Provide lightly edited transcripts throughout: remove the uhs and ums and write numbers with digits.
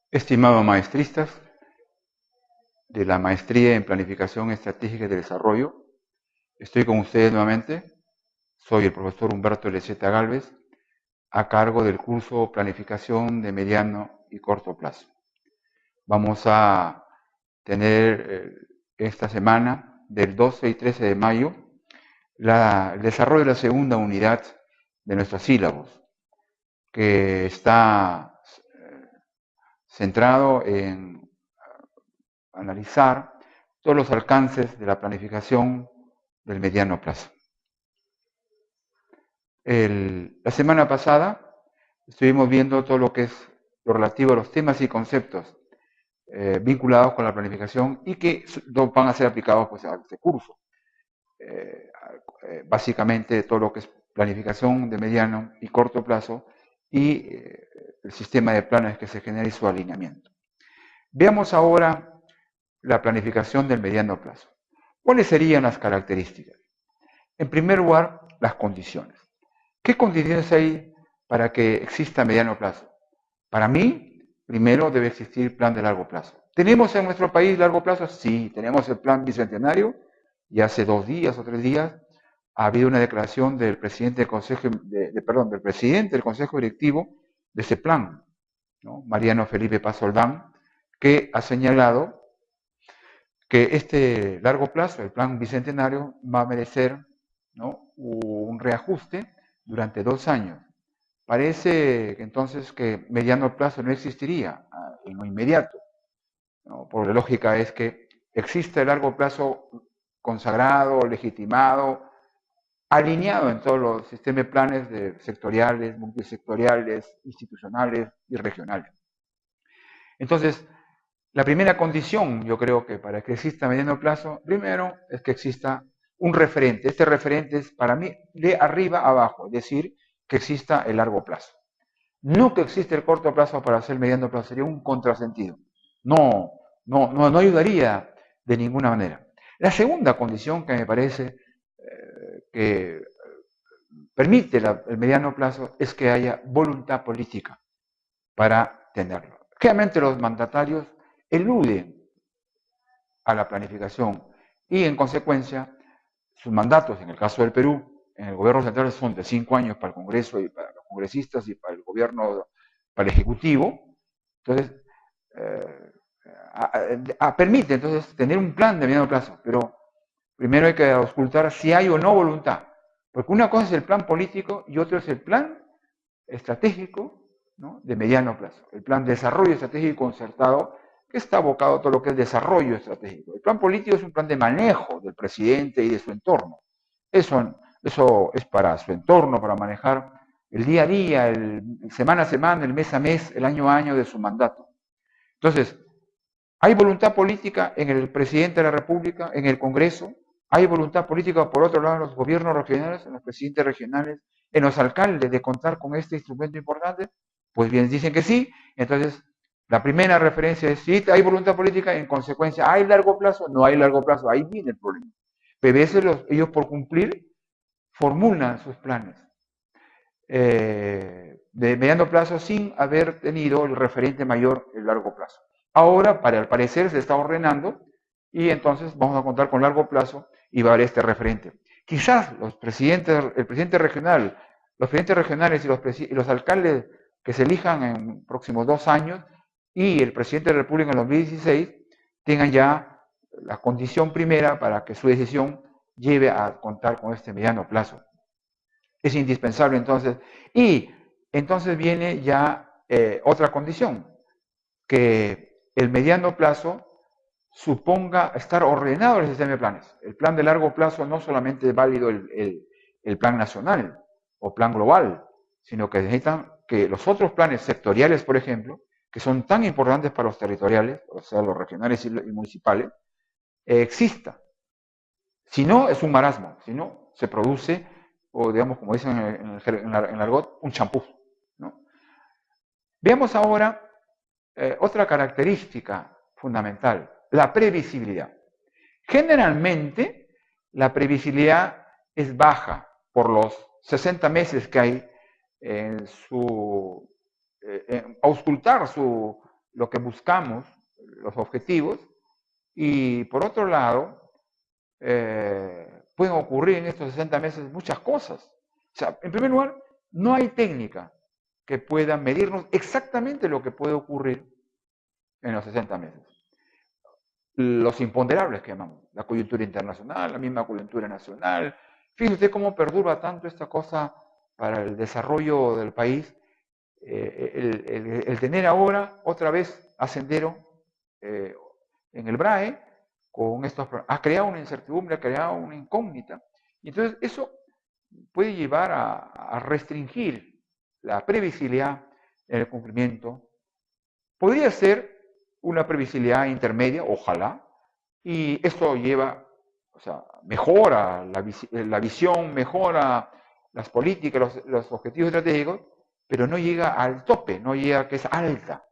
Estimados maestristas de la Maestría en Planificación Estratégica y de Desarrollo, estoy con ustedes nuevamente. Soy el profesor Humberto Leceta Gálvez, a cargo del curso Planificación de Mediano y Corto Plazo. Vamos a tener esta semana, del 12 y 13 de mayo, el desarrollo de la segunda unidad de nuestros sílabos, que está centrado en analizar todos los alcances de la planificación del mediano plazo. La semana pasada estuvimos viendo todo lo que es lo relativo a los temas y conceptos vinculados con la planificación y que van a ser aplicados pues, a este curso. Básicamente todo lo que es planificación de mediano y corto plazo y el sistema de planes que se genera y su alineamiento. Veamos ahora la planificación del mediano plazo. ¿Cuáles serían las características? En primer lugar, las condiciones. ¿Qué condiciones hay para que exista a mediano plazo? Para mí, primero debe existir plan de largo plazo. ¿Tenemos en nuestro país largo plazo? Sí, tenemos el plan bicentenario y hace 2 días o 3 días ha habido una declaración del presidente del Consejo, del presidente del Consejo Directivo de ese plan, ¿no? Mariano Felipe Paz Oldán, que ha señalado que este largo plazo, el plan bicentenario, va a merecer, ¿no?, un reajuste durante 2 años. Parece que entonces que mediano plazo no existiría en lo inmediato, ¿no? Por la lógica es que existe el largo plazo consagrado, legitimado, alineado en todos los sistemas de planes sectoriales, multisectoriales, institucionales y regionales. Entonces, la primera condición, yo creo que para que exista a mediano plazo, primero es que exista un referente. Este referente es para mí de arriba a abajo, es decir, que exista el largo plazo. No que exista el corto plazo para hacer el mediano plazo, sería un contrasentido. No ayudaría de ninguna manera. La segunda condición que me parece que permite el mediano plazo es que haya voluntad política para tenerlo. Generalmente los mandatarios eluden a la planificación y en consecuencia sus mandatos, en el caso del Perú, en el gobierno central son de 5 años para el Congreso y para los congresistas y para el gobierno, para el Ejecutivo. Entonces, permite entonces tener un plan de mediano plazo, pero primero hay que auscultar si hay o no voluntad, porque una cosa es el plan político y otra es el plan estratégico, ¿no?, de mediano plazo, el plan de desarrollo estratégico concertado, que está abocado a todo lo que es desarrollo estratégico. El plan político es un plan de manejo del presidente y de su entorno. Eso es para su entorno, para manejar el día a día, el semana a semana, el mes a mes, el año a año de su mandato. Entonces, hay voluntad política en el presidente de la República, en el Congreso, hay voluntad política por otro lado en los gobiernos regionales, en los presidentes regionales, en los alcaldes de contar con este instrumento importante. Pues bien, dicen que sí. Entonces, la primera referencia es sí, hay voluntad política, en consecuencia, ¿hay largo plazo? No hay largo plazo, ahí viene el problema. Pero ellos por cumplir formulan sus planes de mediano plazo sin haber tenido el referente mayor, el largo plazo. Ahora, para el parecer, se está ordenando y entonces vamos a contar con largo plazo y va a haber este referente. Quizás el presidente regional, los presidentes regionales y los alcaldes que se elijan en próximos 2 años y el presidente de la República en 2016 tengan ya la condición primera para que su decisión lleve a contar con este mediano plazo. Es indispensable entonces. Y entonces viene ya otra condición, que el mediano plazo suponga estar ordenado el sistema de planes. El plan de largo plazo no solamente es válido el plan nacional o plan global, sino que necesitan que los otros planes sectoriales, por ejemplo, que son tan importantes para los territoriales, o sea, los regionales y municipales, exista. Si no, es un marasmo, si no, se produce, o digamos, como dicen en el argot, un champú, ¿no? Veamos ahora otra característica fundamental, la previsibilidad. Generalmente, la previsibilidad es baja por los 60 meses que hay en auscultar lo que buscamos, los objetivos, y por otro lado, pueden ocurrir en estos 60 meses muchas cosas. O sea, en primer lugar, no hay técnica que pueda medirnos exactamente lo que puede ocurrir en los 60 meses. Los imponderables que llamamos, la coyuntura internacional, la misma coyuntura nacional. Fíjese usted cómo perdura tanto esta cosa para el desarrollo del país, el tener ahora otra vez a Sendero en el BRAE, con estos, ha creado una incertidumbre, ha creado una incógnita. Y entonces eso puede llevar a restringir la previsibilidad en el cumplimiento. Podría ser una previsibilidad intermedia, ojalá, y esto lleva, o sea, mejora la visión, mejora las políticas, los objetivos estratégicos, pero no llega al tope, no llega a que es alta.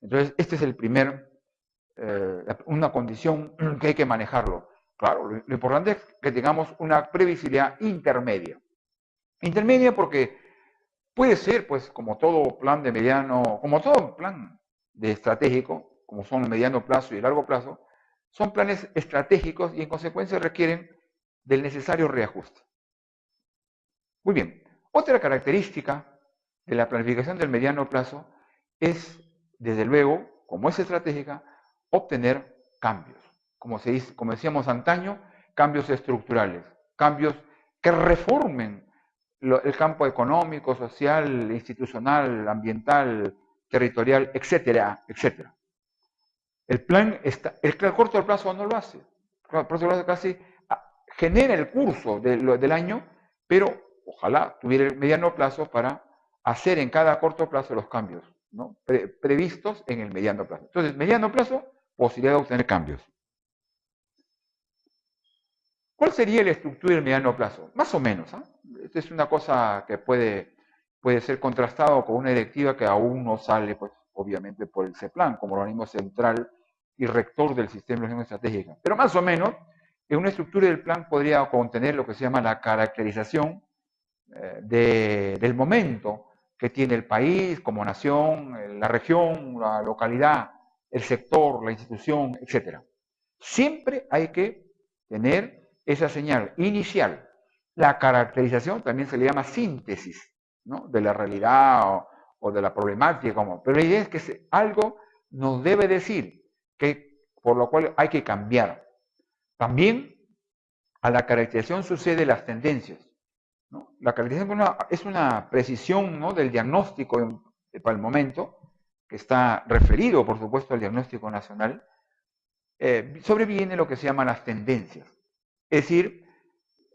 Entonces, este es el primer, una condición que hay que manejarlo. Claro, lo importante es que tengamos una previsibilidad intermedia. Intermedia porque puede ser, pues, como todo plan de mediano, como todo plan de estratégico, como son el mediano plazo y el largo plazo, son planes estratégicos y en consecuencia requieren del necesario reajuste. Muy bien, otra característica de la planificación del mediano plazo es, desde luego, como es estratégica, obtener cambios. Como decíamos antaño, cambios estructurales, cambios que reformen el campo económico, social, institucional, ambiental, territorial, etcétera, etcétera. El plan, el corto plazo no lo hace. El corto plazo casi genera el curso del año, pero ojalá tuviera el mediano plazo para hacer en cada corto plazo los cambios, ¿no? Previstos en el mediano plazo. Entonces, mediano plazo, posibilidad de obtener cambios. ¿Cuál sería la estructura del mediano plazo? Más o menos. Esta es una cosa que puede ser contrastado con una directiva que aún no sale, pues, obviamente, por el CEPLAN, como organismo central y rector del sistema de organización estratégica. Pero más o menos, en una estructura del plan podría contener lo que se llama la caracterización del momento que tiene el país como nación, la región, la localidad, el sector, la institución, etc. Siempre hay que tener esa señal inicial. La caracterización también se le llama síntesis, ¿no?, de la realidad o de la problemática, pero la idea es que algo nos debe decir que por lo cual hay que cambiar. También a la caracterización sucede las tendencias, ¿no? La caracterización es una precisión, ¿no?, del diagnóstico para el momento, que está referido, por supuesto, al diagnóstico nacional. Sobreviene lo que se llaman las tendencias. Es decir,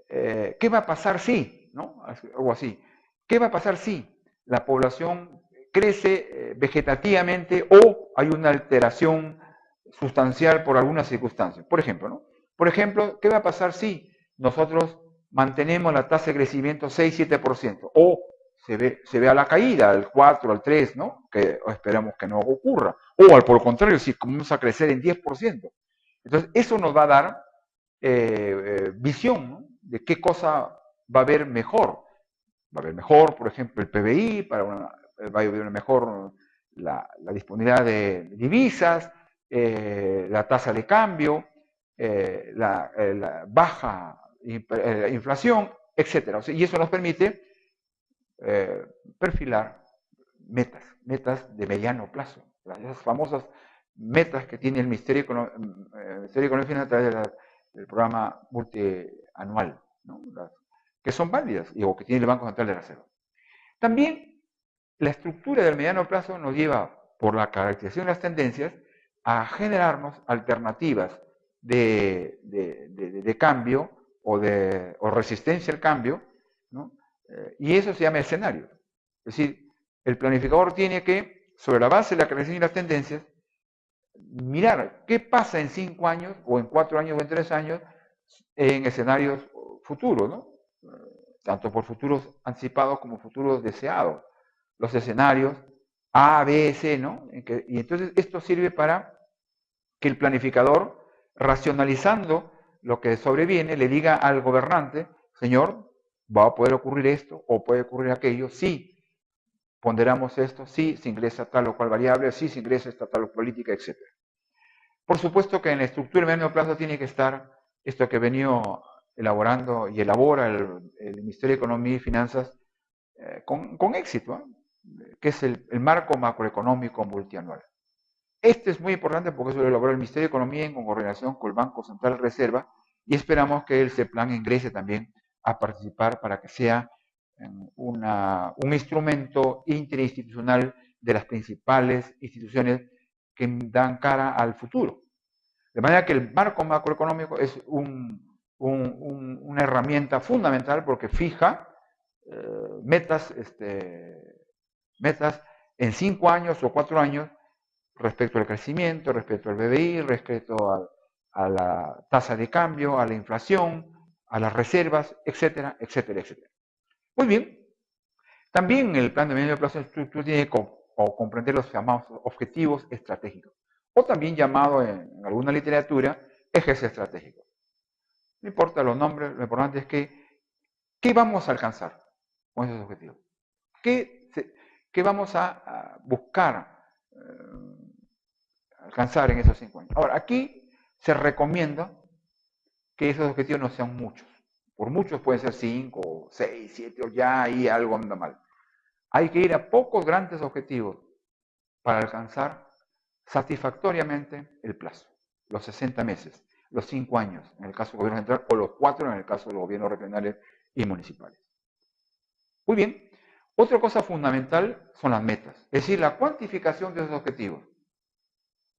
¿qué va a pasar si? ¿No? Algo así. ¿Qué va a pasar si la población crece vegetativamente o hay una alteración sustancial por alguna circunstancia? Por ejemplo, ¿no? Por ejemplo, ¿qué va a pasar si nosotros mantenemos la tasa de crecimiento 6-7%? O se ve a la caída, al 4, al 3, ¿no?, que esperamos que no ocurra. O por el contrario, si comenzamos a crecer en 10%. Entonces, eso nos va a dar visión, ¿no?, de qué cosa va a haber mejor. Va a haber mejor, por ejemplo, el PBI, va a haber mejor la disponibilidad de divisas, la tasa de cambio, la baja inflación, etc. O sea, y eso nos permite perfilar metas de mediano plazo, esas famosas metas que tiene el Ministerio de Economía a través del programa multianual, ¿no?, que son válidas o que tiene el Banco Central de Reserva. También la estructura del mediano plazo nos lleva, por la caracterización de las tendencias, a generarnos alternativas de cambio o resistencia al cambio, ¿no?, y eso se llama escenario. Es decir, el planificador tiene que, sobre la base de la caracterización y las tendencias, mirar qué pasa en 5 años, o en 4 años, o en 3 años, en escenarios futuros, ¿no?, tanto por futuros anticipados como futuros deseados. Los escenarios A, B, C, ¿no? Y entonces esto sirve para que el planificador, racionalizando lo que sobreviene, le diga al gobernante: señor, va a poder ocurrir esto o puede ocurrir aquello, sí, ponderamos esto, sí se ingresa tal o cual variable, sí se ingresa esta tal o política, etc. Por supuesto que en la estructura de medio plazo tiene que estar esto que he venido elaborando y elabora el Ministerio de Economía y Finanzas con éxito, que es el marco macroeconómico multianual. Este es muy importante porque eso lo elaboró el Ministerio de Economía en coordinación con el Banco Central de Reserva y esperamos que el CEPLAN ingrese también a participar para que sea un instrumento interinstitucional de las principales instituciones que dan cara al futuro. De manera que el marco macroeconómico es una herramienta fundamental porque fija metas en 5 años o 4 años respecto al crecimiento, respecto al BBI, respecto a la tasa de cambio, a la inflación, a las reservas, etcétera, etcétera, etcétera. Muy bien. También el plan de medio plazo de estructura tiene que comprender los llamados objetivos estratégicos, o también llamado en alguna literatura ejes estratégicos. No importa los nombres, lo importante es que ¿qué vamos a alcanzar con esos objetivos? ¿Qué vamos a buscar alcanzar en esos 5 años? Ahora, aquí se recomienda que esos objetivos no sean muchos. Por muchos pueden ser 5, 6, 7, o ya ahí algo anda mal. Hay que ir a pocos grandes objetivos para alcanzar satisfactoriamente el plazo, los 60 meses, los 5 años en el caso del gobierno central o los 4 en el caso de los gobiernos regionales y municipales. Muy bien. Otra cosa fundamental son las metas, es decir, la cuantificación de esos objetivos.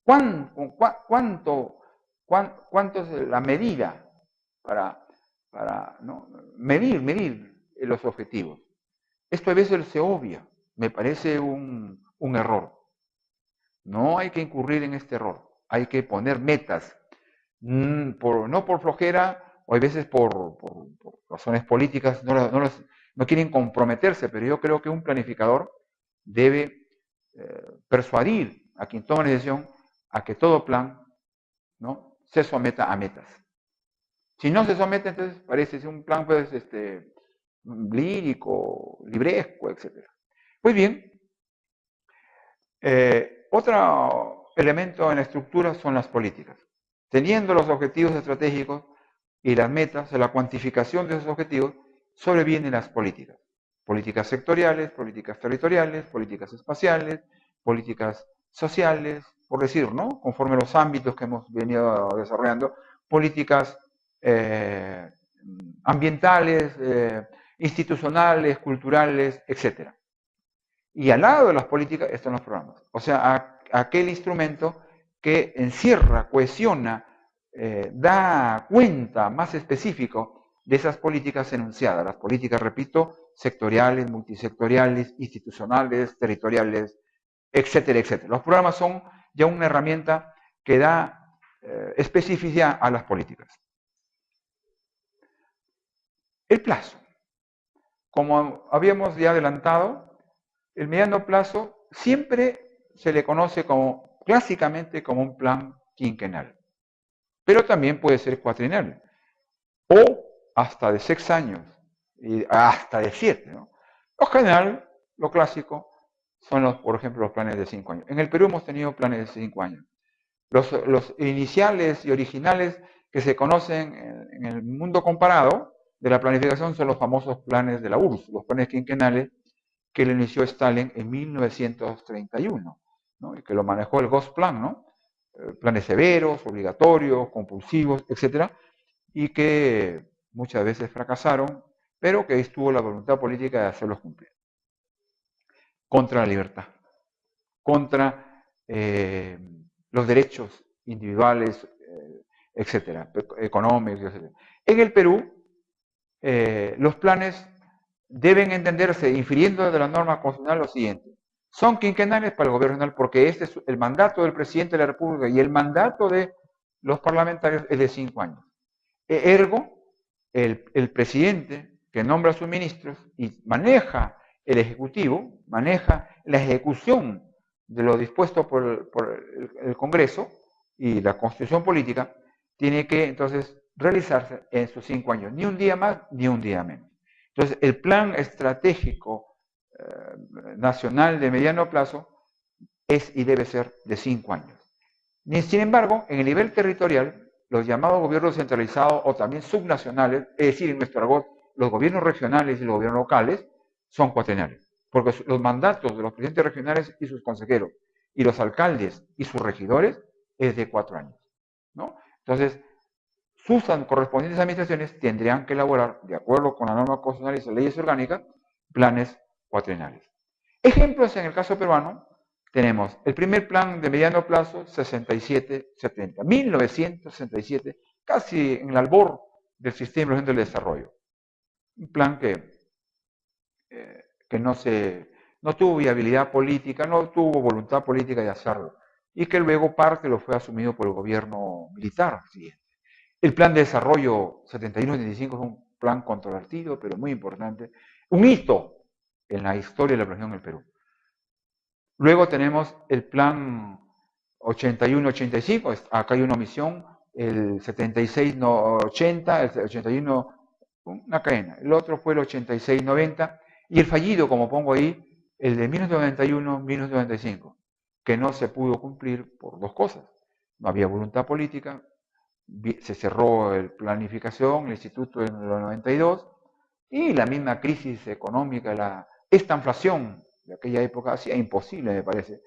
¿Cuánto es la medida para ¿no? medir los objetivos? Esto a veces se obvia, me parece un error. No hay que incurrir en este error, hay que poner metas, no por flojera, o a veces por razones políticas, no quieren comprometerse, pero yo creo que un planificador debe persuadir a quien toma la decisión a que todo plan, ¿no?, se someta a metas. Si no se somete, entonces parece ser un plan pues, lírico, libresco, etc. Muy bien. Otro elemento en la estructura son las políticas. Teniendo los objetivos estratégicos y las metas, la cuantificación de esos objetivos, sobrevienen las políticas. Políticas sectoriales, políticas territoriales, políticas espaciales, políticas sociales, por decir, ¿no?, conforme a los ámbitos que hemos venido desarrollando, políticas ambientales, institucionales, culturales, etc. Y al lado de las políticas están los programas. O sea, aquel instrumento que encierra, cohesiona, da cuenta más específico de esas políticas enunciadas. Las políticas, repito, sectoriales, multisectoriales, institucionales, territoriales, etcétera, etcétera. Los programas son ya una herramienta que da especificidad a las políticas. El plazo. Como habíamos ya adelantado, el mediano plazo siempre se le conoce clásicamente como un plan quinquenal, pero también puede ser cuatrienal, o hasta de 6 años, y hasta de 7, ¿no? Lo general, lo clásico, son por ejemplo, los planes de 5 años. En el Perú hemos tenido planes de 5 años. Los iniciales y originales que se conocen en el mundo comparado de la planificación son los famosos planes de la URSS, los planes quinquenales, que lo inició Stalin en 1931, ¿no?, y que lo manejó el Gosplan, ¿no? Planes severos, obligatorios, compulsivos, etc., y que muchas veces fracasaron, pero que estuvo la voluntad política de hacerlos cumplir. Contra la libertad, contra los derechos individuales, etcétera, económicos, etcétera. En el Perú, los planes deben entenderse, infiriendo de la norma constitucional, lo siguiente: son quinquenales para el gobierno regional porque este es el mandato del presidente de la República y el mandato de los parlamentarios es de 5 años. Ergo, el presidente que nombra a sus ministros y maneja el Ejecutivo, maneja la ejecución de lo dispuesto por el Congreso y la Constitución política, tiene que entonces realizarse en sus 5 años, ni un día más ni un día menos. Entonces, el plan estratégico nacional de mediano plazo es y debe ser de 5 años. Sin embargo, en el nivel territorial, los llamados gobiernos centralizados o también subnacionales, es decir, en nuestro argot, los gobiernos regionales y los gobiernos locales, son cuatrienales. Porque los mandatos de los presidentes regionales y sus consejeros, y los alcaldes y sus regidores, es de 4 años, ¿no? Entonces, sus correspondientes administraciones tendrían que elaborar, de acuerdo con la norma constitucional y las leyes orgánicas, planes cuatrienales. Ejemplos en el caso peruano, tenemos el primer plan de mediano plazo, 67-70, 1967, casi en el albor del sistema del desarrollo. Un plan que no tuvo viabilidad política, no tuvo voluntad política de hacerlo, y que luego parte lo fue asumido por el gobierno militar siguiente. El plan de desarrollo 71-75 es un plan controvertido, pero muy importante, un hito en la historia de la planeación del Perú. Luego tenemos el plan 81-85, acá hay una omisión, el 76-80, el 81, una cadena. El otro fue el 86-90 y el fallido, como pongo ahí, el de 1991-1995, que no se pudo cumplir por dos cosas. No había voluntad política, se cerró la planificación, el instituto en el 92, y la misma crisis económica, esta inflación de aquella época hacía imposible, me parece,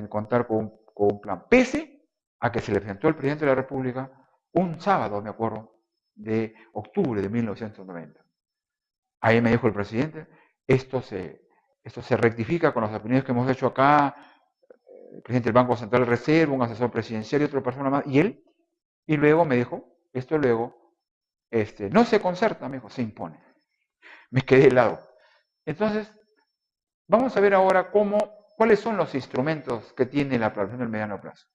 contar con un plan. Pese a que se le presentó al presidente de la República un sábado, me acuerdo, de octubre de 1990. Ahí me dijo el presidente, esto se rectifica con las opiniones que hemos hecho acá, el presidente del Banco Central de Reserva, un asesor presidencial y otra persona más, y él, y luego me dijo, esto luego, no se concerta, me dijo, se impone. Me quedé helado. Entonces, vamos a ver ahora cuáles son los instrumentos que tiene la planificación del mediano plazo.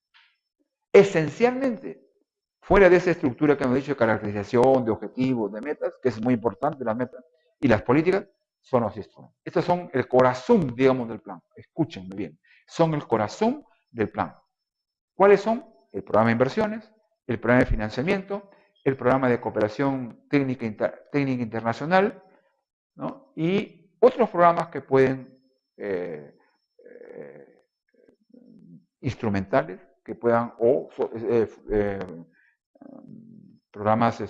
Esencialmente, fuera de esa estructura que hemos dicho de caracterización, de objetivos, de metas, que es muy importante las metas, y las políticas, son los instrumentos. Estos son el corazón, digamos, del plan. Escúchenme bien. Son el corazón del plan. ¿Cuáles son? El programa de inversiones, el programa de financiamiento, el programa de cooperación técnica internacional, ¿no? Y otros programas que pueden, instrumentales, que puedan, o programas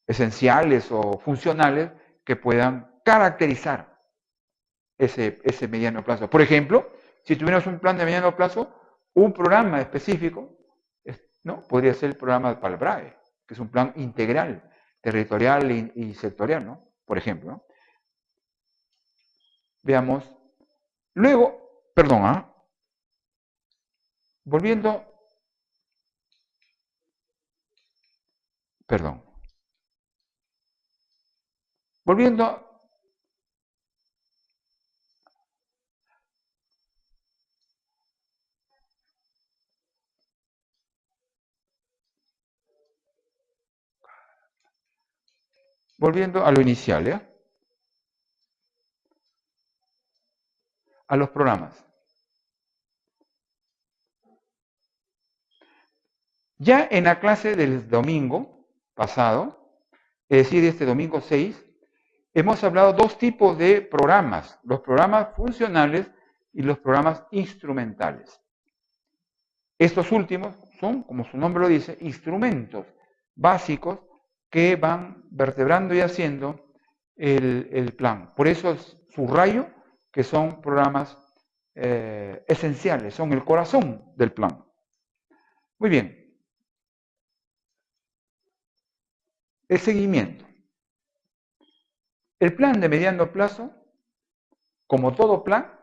esenciales o funcionales que puedan caracterizar ese mediano plazo. Por ejemplo, si tuviéramos un plan de mediano plazo, un programa específico, ¿no? Podría ser el programa PALBRAE, que es un plan integral, territorial y sectorial, ¿no? Por ejemplo, ¿no? Veamos. Luego, perdón, volviendo, perdón. Volviendo a lo inicial, a los programas. Ya en la clase del domingo pasado, es decir, este domingo 6, hemos hablado dos tipos de programas, los programas funcionales y los programas instrumentales. Estos últimos son, como su nombre lo dice, instrumentos básicos que van vertebrando y haciendo el plan. Por eso subrayo que son programas esenciales, son el corazón del plan. Muy bien. El seguimiento. El plan de mediano plazo, como todo plan,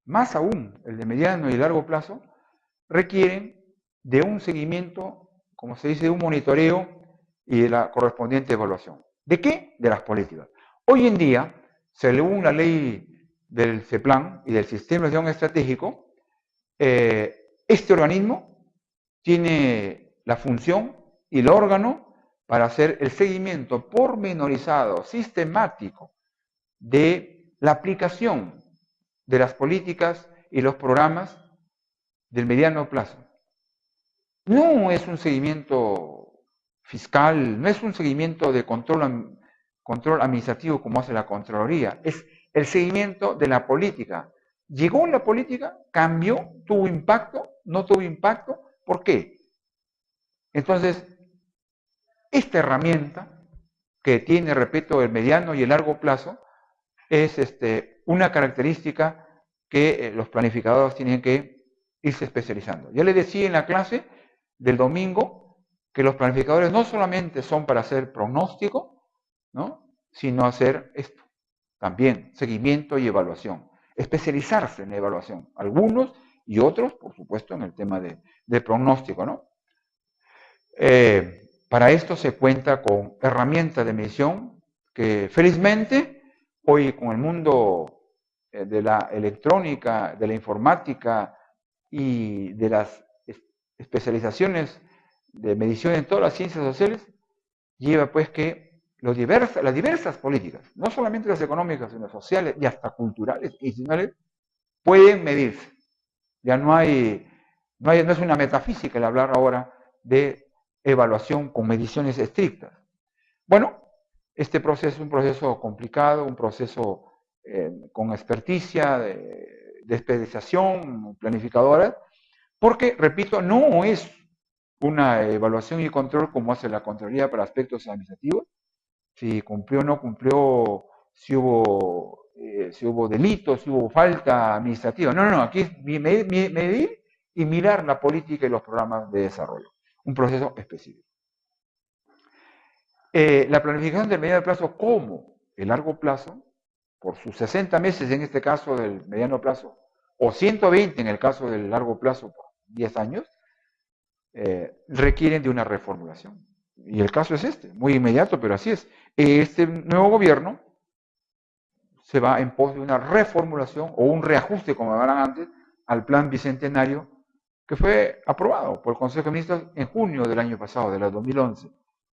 más aún el de mediano y largo plazo, requieren de un seguimiento, como se dice, de un monitoreo y de la correspondiente evaluación. ¿De qué? De las políticas. Hoy en día, según la ley del CEPLAN y del Sistema de Gestión Estratégico, este organismo tiene la función y el órgano para hacer el seguimiento pormenorizado, sistemático, de la aplicación de las políticas y los programas del mediano plazo. No es un seguimiento fiscal, no es un seguimiento de control administrativo como hace la Contraloría, es el seguimiento de la política. ¿Llegó la política? ¿Cambió? ¿Tuvo impacto? ¿No tuvo impacto? ¿Por qué? Entonces, esta herramienta que tiene, repito, el mediano y el largo plazo, es una característica que los planificadores tienen que irse especializando. Ya les decía en la clase del domingo que los planificadores no solamente son para hacer pronóstico, ¿no?, sino hacer esto, también seguimiento y evaluación, especializarse en la evaluación, algunos y otros, por supuesto, en el tema de pronóstico, ¿no? Para esto se cuenta con herramientas de medición que felizmente hoy con el mundo de la electrónica, de la informática y de las especializaciones de medición en todas las ciencias sociales, lleva pues que las diversas políticas, no solamente las económicas, sino sociales y hasta culturales e institucionales, pueden medirse. Ya no es una metafísica el hablar ahora de evaluación con mediciones estrictas. Bueno, este proceso es un proceso complicado, un proceso con experticia, de especialización planificadora, porque, repito, no es una evaluación y control como hace la Contraloría para aspectos administrativos, si cumplió o no cumplió, si hubo delitos, si hubo falta administrativa. No, aquí es medir y mirar la política y los programas de desarrollo. Un proceso específico. La planificación del mediano plazo como el largo plazo, por sus 60 meses en este caso del mediano plazo, o 120 en el caso del largo plazo por 10 años, requieren de una reformulación. Y el caso es este, muy inmediato, pero así es. Este nuevo gobierno se va en pos de una reformulación o un reajuste, como hablaban antes, al plan bicentenario que fue aprobado por el Consejo de Ministros en junio del año pasado, del 2011,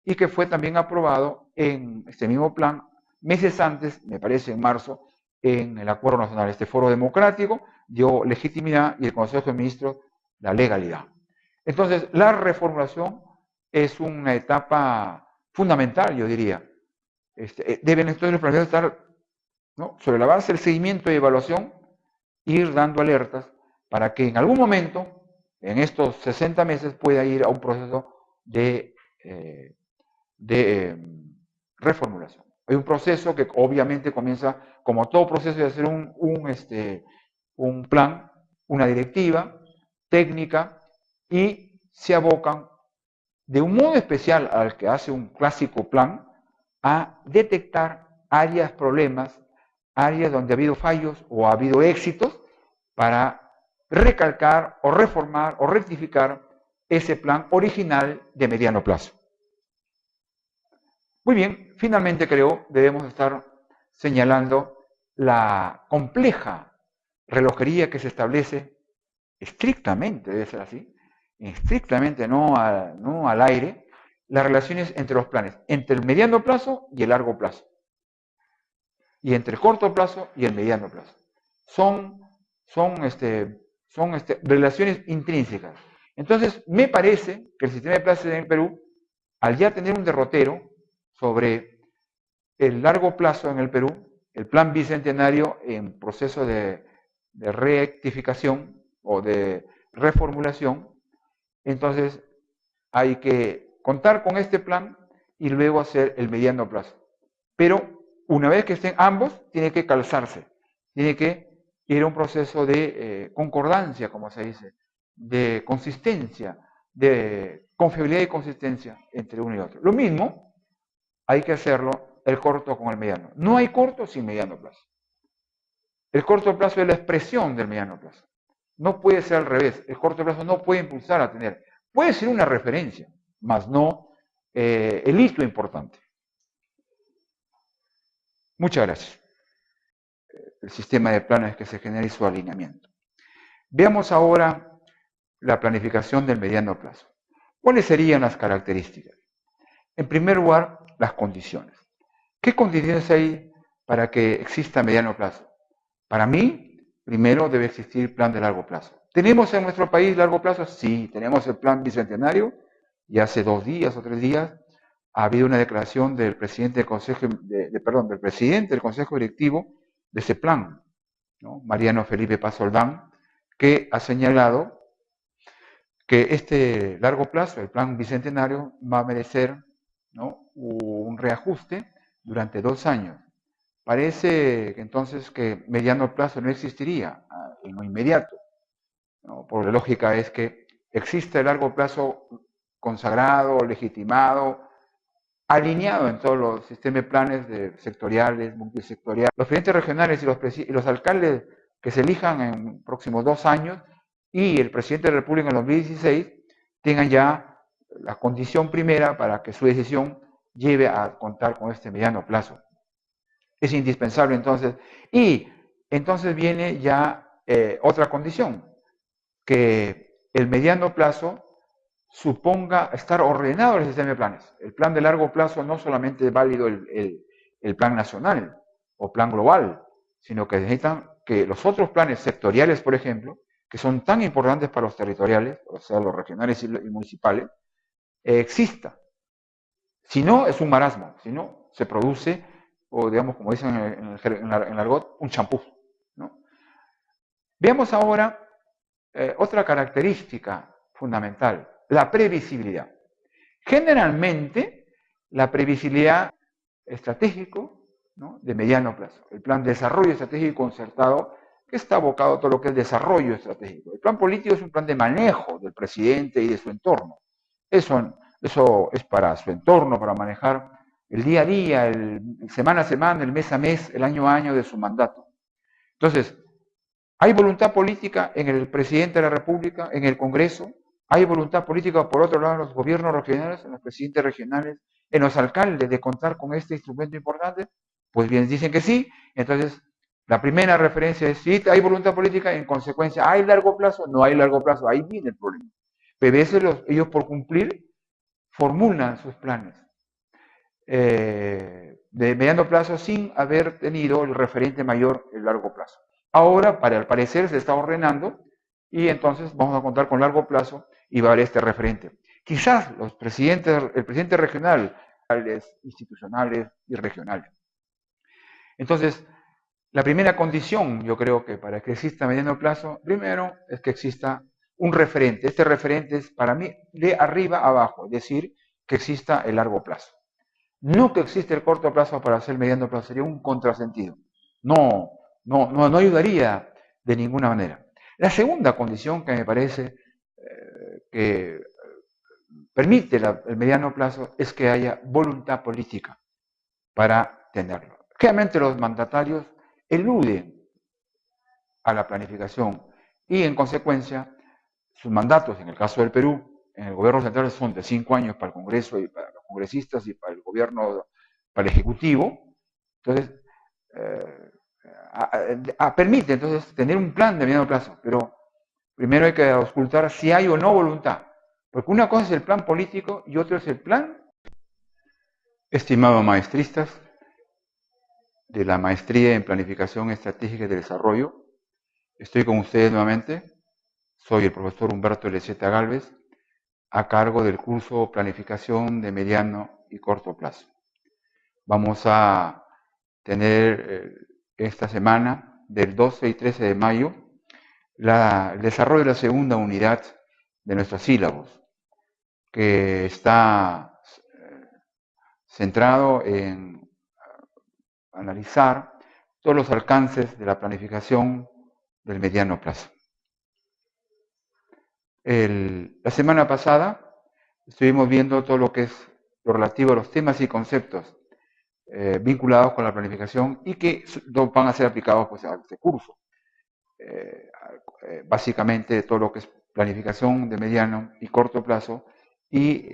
y que fue también aprobado en este mismo plan meses antes, me parece en marzo, en el Acuerdo Nacional. Este foro democrático dio legitimidad y el Consejo de Ministros la legalidad. Entonces, la reformulación es una etapa fundamental, yo diría. Deben entonces los planeadores estar, ¿no?, sobre la base del seguimiento y evaluación, ir dando alertas para que en algún momento, en estos 60 meses, pueda ir a un proceso de reformulación. Hay un proceso que obviamente comienza, como todo proceso, de hacer un plan, una directiva técnica, y se abocan de un modo especial al que hace un clásico plan a detectar áreas, problemas, áreas donde ha habido fallos o ha habido éxitos, para recalcar o reformar o rectificar ese plan original de mediano plazo. Muy bien, finalmente creo debemos estar señalando la compleja relojería que se establece estrictamente, debe ser así, estrictamente, no al aire, las relaciones entre los planes, entre el mediano plazo y el largo plazo, y entre el corto plazo y el mediano plazo. Son relaciones intrínsecas. Entonces, me parece que el sistema de plazos en el Perú, al ya tener un derrotero sobre el largo plazo en el Perú, el plan bicentenario en proceso de rectificación o de reformulación, entonces hay que contar con este plan y luego hacer el mediano plazo. Pero una vez que estén ambos, tiene que calzarse, tiene que ir a un proceso de concordancia, como se dice, de consistencia, de confiabilidad y consistencia entre uno y otro. Lo mismo hay que hacerlo el corto con el mediano. No hay corto sin mediano plazo. El corto plazo es la expresión del mediano plazo. No puede ser al revés. El corto plazo no puede impulsar a tener. Puede ser una referencia, mas no el hito importante. Muchas gracias. El sistema de planes que se genera y su alineamiento. Veamos ahora la planificación del mediano plazo. ¿Cuáles serían las características? En primer lugar, las condiciones. ¿Qué condiciones hay para que exista mediano plazo? Para mí, primero debe existir plan de largo plazo. ¿Tenemos en nuestro país largo plazo? Sí, tenemos el plan bicentenario, y hace 2 días o 3 días ha habido una declaración del presidente del Consejo, del presidente del Consejo Directivo, de ese plan, ¿no? Mariano Felipe Paz Soldán, que ha señalado que este largo plazo, el plan bicentenario, va a merecer, ¿no?, un reajuste durante 2 años. Parece que entonces que mediano plazo no existiría en lo inmediato, ¿no? Por la lógica es que existe el largo plazo consagrado, legitimado, alineado en todos los sistemas de planes sectoriales, multisectoriales. Los presidentes regionales y los alcaldes que se elijan en próximos 2 años y el presidente de la República en 2016 tengan ya la condición primera para que su decisión lleve a contar con este mediano plazo. Es indispensable entonces. Y entonces viene ya otra condición, que el mediano plazo suponga estar ordenado el sistema de planes. El plan de largo plazo no solamente es válido el plan nacional o plan global, sino que necesitan que los otros planes sectoriales, por ejemplo, que son tan importantes para los territoriales, o sea, los regionales y municipales, exista. Si no, es un marasmo. Si no, se produce, o digamos, como dicen en el argot, un champú, ¿no? Veamos ahora otra característica fundamental, la previsibilidad. Generalmente, la previsibilidad estratégico, ¿no?, de mediano plazo, el plan de desarrollo estratégico concertado, que está abocado a todo lo que es desarrollo estratégico. El plan político es un plan de manejo del presidente y de su entorno. Eso es para su entorno, para manejar el día a día, el semana a semana, el mes a mes, el año a año de su mandato. Entonces, hay voluntad política en el presidente de la República, en el Congreso, hay voluntad política por otro lado en los gobiernos regionales, en los presidentes regionales, en los alcaldes de contar con este instrumento importante. Pues bien, dicen que sí. Entonces, la primera referencia es sí, hay voluntad política, en consecuencia, ¿hay largo plazo? No hay largo plazo, ahí viene el problema. Pero ellos por cumplir formulan sus planes de mediano plazo sin haber tenido el referente mayor, el largo plazo. Ahora, para el parecer, se está ordenando y entonces vamos a contar con largo plazo y va a haber este referente. Quizás el presidente regional, institucionales y regionales. Entonces, la primera condición, yo creo que para que exista mediano plazo, primero es que exista un referente. Este referente es para mí de arriba a abajo, es decir, que exista el largo plazo. No que existe el corto plazo para hacer el mediano plazo, sería un contrasentido. No ayudaría de ninguna manera. La segunda condición que me parece que permite el mediano plazo es que haya voluntad política para tenerlo. Generalmente los mandatarios eluden a la planificación y en consecuencia sus mandatos, en el caso del Perú, en el gobierno central son de 5 años para el Congreso y para los congresistas y para el gobierno, para el Ejecutivo. Entonces, permite entonces tener un plan de mediano plazo, pero primero hay que auscultar si hay o no voluntad, porque una cosa es el plan político y otra es el plan. Estimados maestristas de la Maestría en Planificación Estratégica y de Desarrollo, estoy con ustedes nuevamente. Soy el profesor Humberto Lezeta Gálvez, a cargo del curso Planificación de Mediano y Corto Plazo. Vamos a tener esta semana, del 12 y 13 de mayo, el desarrollo de la segunda unidad de nuestros sílabos, que está centrado en analizar todos los alcances de la planificación del mediano plazo. La semana pasada estuvimos viendo todo lo que es lo relativo a los temas y conceptos vinculados con la planificación y que van a ser aplicados pues, a este curso. Básicamente todo lo que es planificación de mediano y corto plazo y